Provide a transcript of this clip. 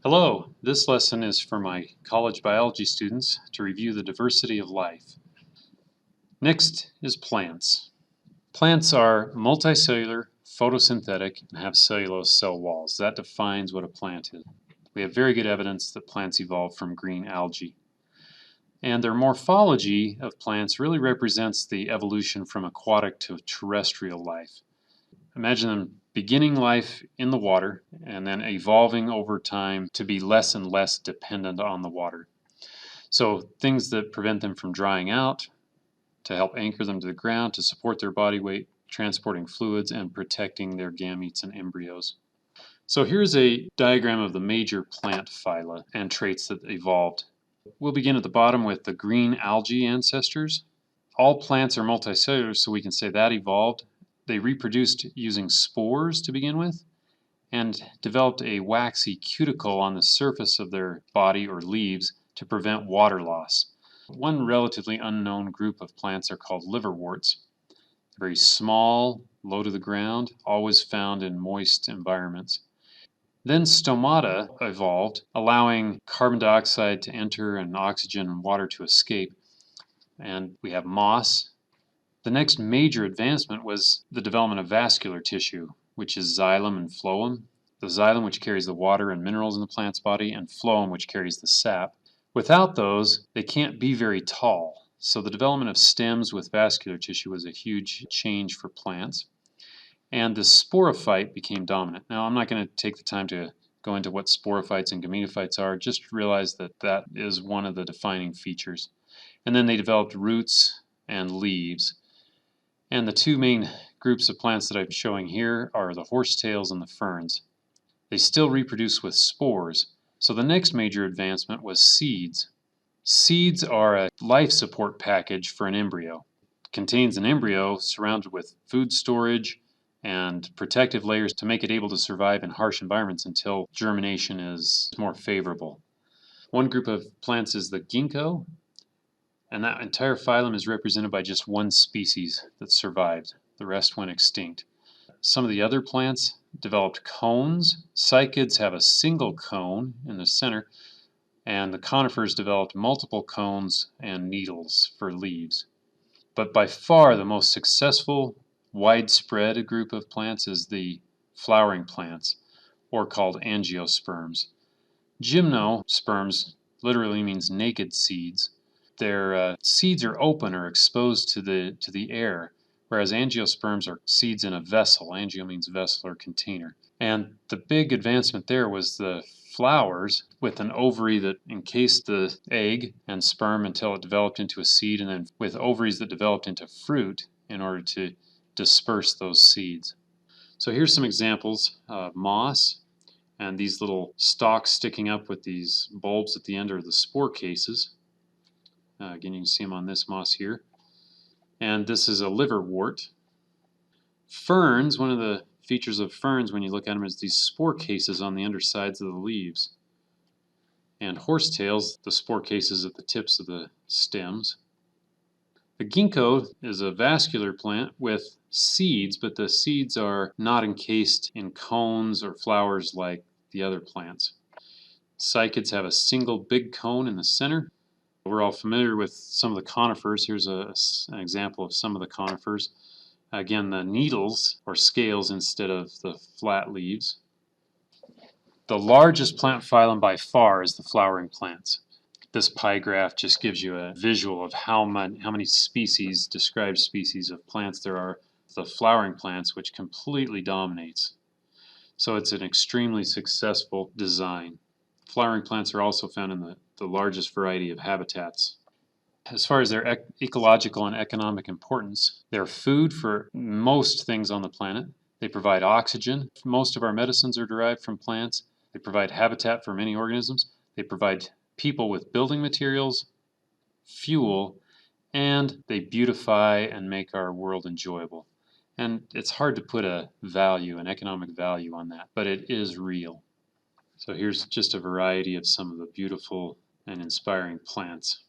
Hello, this lesson is for my college biology students to review the diversity of life. Next is plants. Plants are multicellular, photosynthetic, and have cellulose cell walls. That defines what a plant is. We have very good evidence that plants evolved from green algae. And their morphology of plants really represents the evolution from aquatic to terrestrial life. Imagine them beginning life in the water and then evolving over time to be less and less dependent on the water. So things that prevent them from drying out, to help anchor them to the ground, to support their body weight, transporting fluids, and protecting their gametes and embryos. So here's a diagram of the major plant phyla and traits that evolved. We'll begin at the bottom with the green algae ancestors. All plants are multicellular, so we can say that evolved. They reproduced using spores to begin with and developed a waxy cuticle on the surface of their body or leaves to prevent water loss. One relatively unknown group of plants are called liverworts. Very small, low to the ground, always found in moist environments. Then stomata evolved, allowing carbon dioxide to enter and oxygen and water to escape. And we have moss. The next major advancement was the development of vascular tissue, which is xylem and phloem. The xylem, which carries the water and minerals in the plant's body, and phloem, which carries the sap. Without those, they can't be very tall. So the development of stems with vascular tissue was a huge change for plants. And the sporophyte became dominant. Now, I'm not going to take the time to go into what sporophytes and gametophytes are. Just realize that that is one of the defining features. And then they developed roots and leaves. And the two main groups of plants that I'm showing here are the horsetails and the ferns. They still reproduce with spores. So the next major advancement was seeds. Seeds are a life support package for an embryo. It contains an embryo surrounded with food storage and protective layers to make it able to survive in harsh environments until germination is more favorable. One group of plants is the ginkgo, and that entire phylum is represented by just one species that survived. The rest went extinct. Some of the other plants developed cones. Cycads have a single cone in the center, and the conifers developed multiple cones and needles for leaves. But by far the most successful, widespread group of plants is the flowering plants, or called angiosperms. Gymnosperms literally means naked seeds. Their seeds are open or exposed to the air, whereas angiosperms are seeds in a vessel. Angio means vessel or container. And the big advancement there was the flowers with an ovary that encased the egg and sperm until it developed into a seed, and then with ovaries that developed into fruit in order to disperse those seeds. So here's some examples of moss, and these little stalks sticking up with these bulbs at the end are the spore cases. Again, you can see them on this moss here. And this is a liverwort. Ferns, one of the features of ferns when you look at them is these spore cases on the undersides of the leaves. And horsetails, the spore cases at the tips of the stems. The ginkgo is a vascular plant with seeds, but the seeds are not encased in cones or flowers like the other plants. Cycads have a single big cone in the center. We're all familiar with some of the conifers. Here's an example of some of the conifers. Again, the needles or scales instead of the flat leaves. The largest plant phylum by far is the flowering plants. This pie graph just gives you a visual of how many species, described species of plants there are. The flowering plants, which completely dominates. So it's an extremely successful design. Flowering plants are also found in the largest variety of habitats. As far as their ecological and economic importance, they're food for most things on the planet. They provide oxygen. Most of our medicines are derived from plants. They provide habitat for many organisms. They provide people with building materials, fuel, and they beautify and make our world enjoyable. And it's hard to put a value, an economic value on that, but it is real. So here's just a variety of some of the beautiful and inspiring plants.